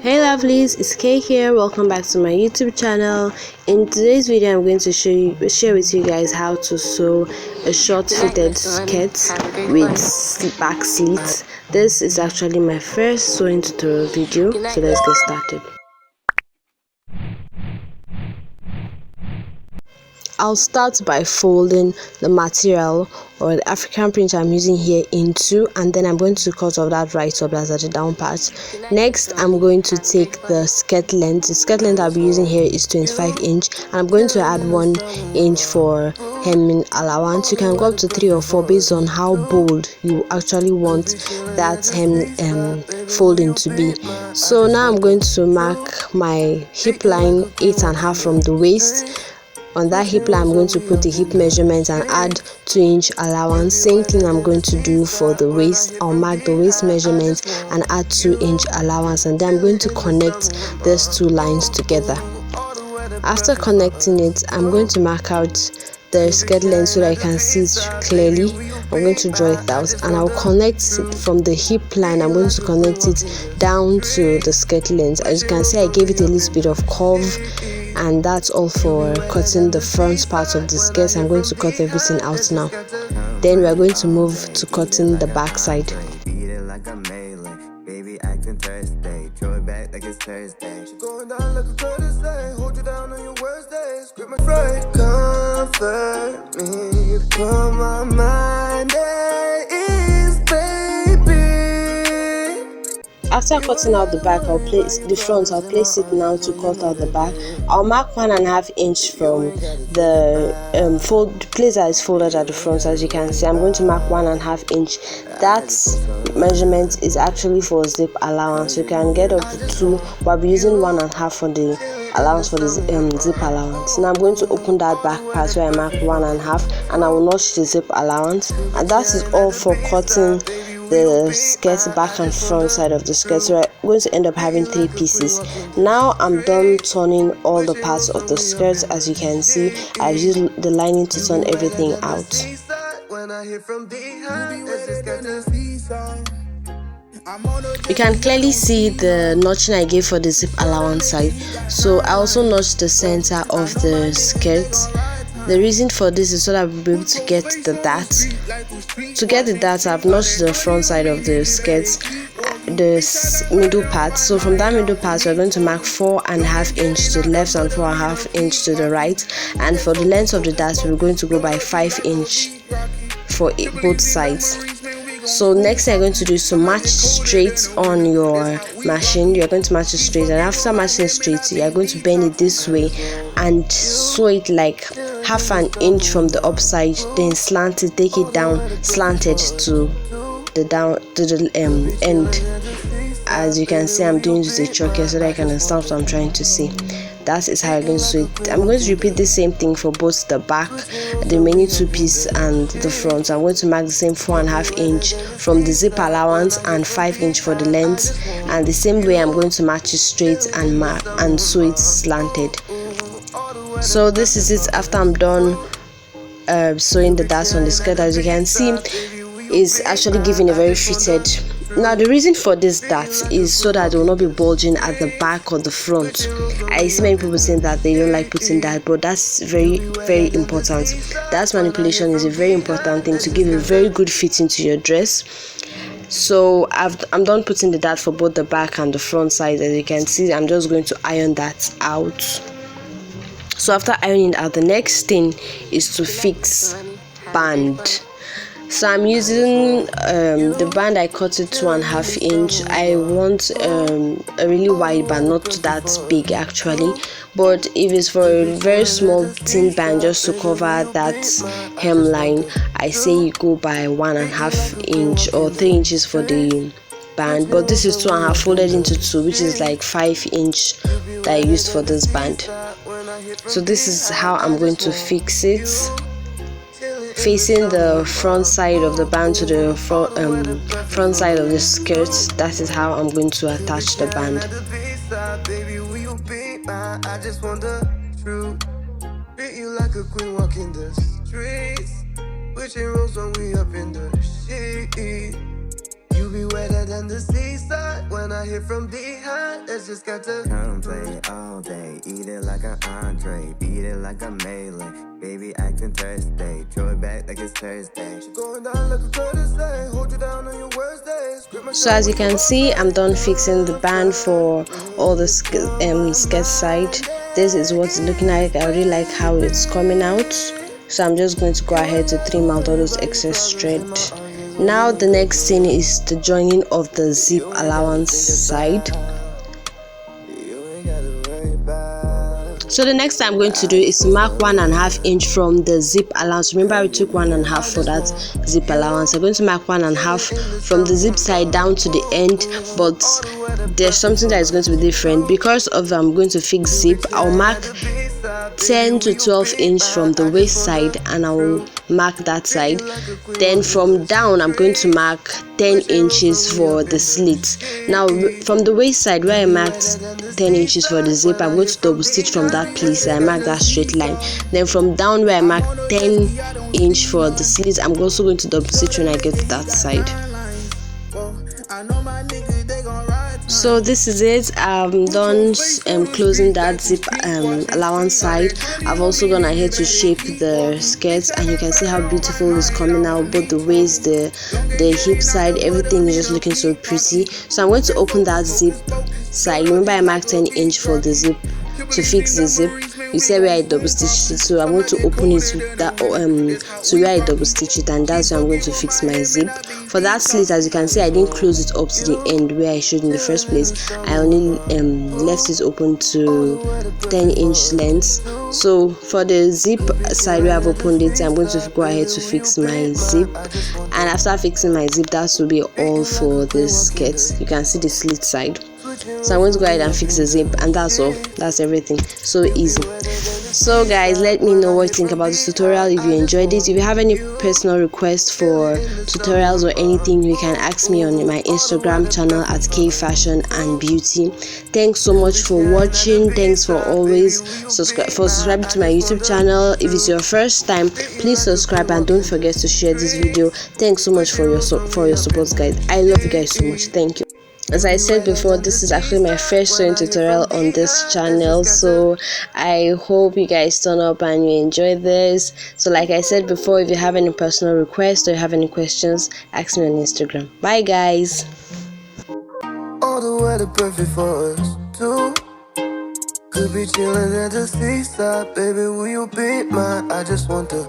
Hey lovelies, it's Kay here. Welcome back to my YouTube channel. In today's video, I'm going to share with you guys how to sew a short fitted skirt with back slits. This is actually my first sewing tutorial video, so let's get started. I'll start by folding the material or the African print I'm using here in two, and then I'm going to cut off that right top, that's at the down part. Next, I'm going to take the skirt length. The skirt length I'll be using here is 25 inch, and I'm going to add 1 inch for hemming allowance. You can go up to 3 or 4 based on how bold you actually want that hem folding to be. So now I'm going to mark my hip line 8.5 from the waist. On that hip line, I'm going to put the hip measurement and add 2 inch allowance. Same thing I'm going to do for the waist. I'll mark the waist measurement and add 2 inch allowance, and then I'm going to connect these two lines together. After connecting it, I'm going to mark out the skirt length so that I can see it clearly. I'm going to draw it out, and I'll connect it from the hip line. I'm going to connect it down to the skirt length. As you can see, I gave it a little bit of curve, and that's all for cutting the front part of the skirt. I'm going to cut everything out now. Then we are going to move to cutting the back side. Comfort me, put my mind at ease, baby. After cutting out the back, I'll place the front. I'll place it now to cut out the back. I'll mark 1.5 inch from the place that is folded at the front. As you can see, I'm going to mark 1.5 inch. That measurement is actually for zip allowance. You can get up to 2, but I'll be using 1.5 for the allowance for the zip allowance. Now I'm going to open that back part where I marked 1.5, and I will notch the zip allowance. And that is all for cutting the skirt back and front side of the skirt. So I'm going to end up having 3 pieces. Now I'm done turning all the parts of the skirt. As you can see, I've used the lining to turn everything out. You can clearly see the notching I gave for the zip allowance side. So I also notched the center of the skirt. The reason for this is so that we'll be able to get the dart. To get the dart, I've notched the front side of the skirt, the middle part. So from that middle part, we're going to mark 4.5 inch to the left and 4.5 inch to the right. And for the length of the dart, we're going to go by 5 inch for both sides. So next thing you're going to do is to match straight on your machine. You're going to match it straight, and after matching straight, you're going to bend it this way and sew it like 1/2 inch from the upside, then slant it, take it down slanted to the end. As you can see, I'm doing this with a chalk here so that I can understand what I'm trying to say. That is how I'm going to sew it. I'm going to repeat the same thing for both the back, the remaining 2 pieces, and the front. I'm going to mark the same 4.5 inch from the zip allowance and 5 inch for the length, and the same way I'm going to match it straight and sew it slanted. So this is it after I'm done sewing the darts on the skirt. As you can see, is actually giving a very fitted. Now the reason for this dart is so that it will not be bulging at the back or the front. I see many people saying that they don't like putting that, but that's very, very important. That manipulation is a very important thing to give a very good fitting to your dress. So I'm done putting the dart for both the back and the front side. As you can see, I'm just going to iron that out. So after ironing out, the next thing is to fix band. So I'm using the band. I cut it 2.5 inch. I want a really wide band, not that big actually, but if it's for a very small thin band just to cover that hemline, I say you go by 1.5 inch or 3 inches for the band. But this is 2.5 folded into 2, which is like 5 inch that I used for this band. So this is how I'm going to fix it, facing the front side of the band to the front side of the skirt. That is how I'm going to attach the band. be wetter than the seaside. When I hit from behind, it's just got to come play all day. Eat it like an entree, beat it like a melee. Baby acting Thursday, throw it back like it's Thursday. She going down like a courtesy, hold you down on your worst days. So as you can see, I'm done fixing the band for all the skirt side. This is what it's looking like. I really like how it's coming out. So I'm just going to go ahead to trim out all those excess thread. Now the next thing is the joining of the zip allowance side. So the next thing I'm going to do is to mark 1.5 inch from the zip allowance. Remember we took 1.5 for that zip allowance. I'm going to mark 1.5 from the zip side down to the end, but there's something that is going to be different because of I'm going to fix zip. I'll mark 10 to 12 inch from the waist side and I will mark that side. Then from down I'm going to mark 10 inches for the slits. Now from the waist side where I marked 10 inches for the zip, I'm going to double stitch from that place. I mark that straight line. Then from down where I marked 10 inch for the slits, I'm also going to double stitch when I get to that side. So this is it. I'm done closing that zip allowance side. I've also gone ahead to shape the skirts and you can see how beautiful it's coming out. Both the waist, the hip side, everything is just looking so pretty. So I'm going to open that zip side. Remember I marked 10 inch for the zip to fix the zip. You see where I double stitched it, so I'm going to open it with that to where I double stitch it, and that's where I'm going to fix my zip. For that slit, as you can see, I didn't close it up to the end where I should in the first place. I only left it open to 10 inch length. So for the zip side where I've opened it, I'm going to go ahead to fix my zip, and after fixing my zip, that will be all for the skirt. You can see the slit side. So I'm going to go ahead and fix the zip, and that's all. That's everything. So easy. So guys, let me know what you think about this tutorial. If you enjoyed it, if you have any personal requests for tutorials or anything, you can ask me on my Instagram channel at KFashionandBeauty. Thanks so much for watching. Thanks for always subscribing to my YouTube channel. If it's your first time, please subscribe and don't forget to share this video. Thanks so much for your support, guys. I love you guys so much. Thank you. As I said before, this is actually my first sewing tutorial on this channel, so I hope you guys turn up and you enjoy this. So like I said before, if you have any personal requests or you have any questions, ask me on Instagram. Bye guys. All the weather perfect for us too. Could be chilling at the seaside, baby, will you be mine? I just want to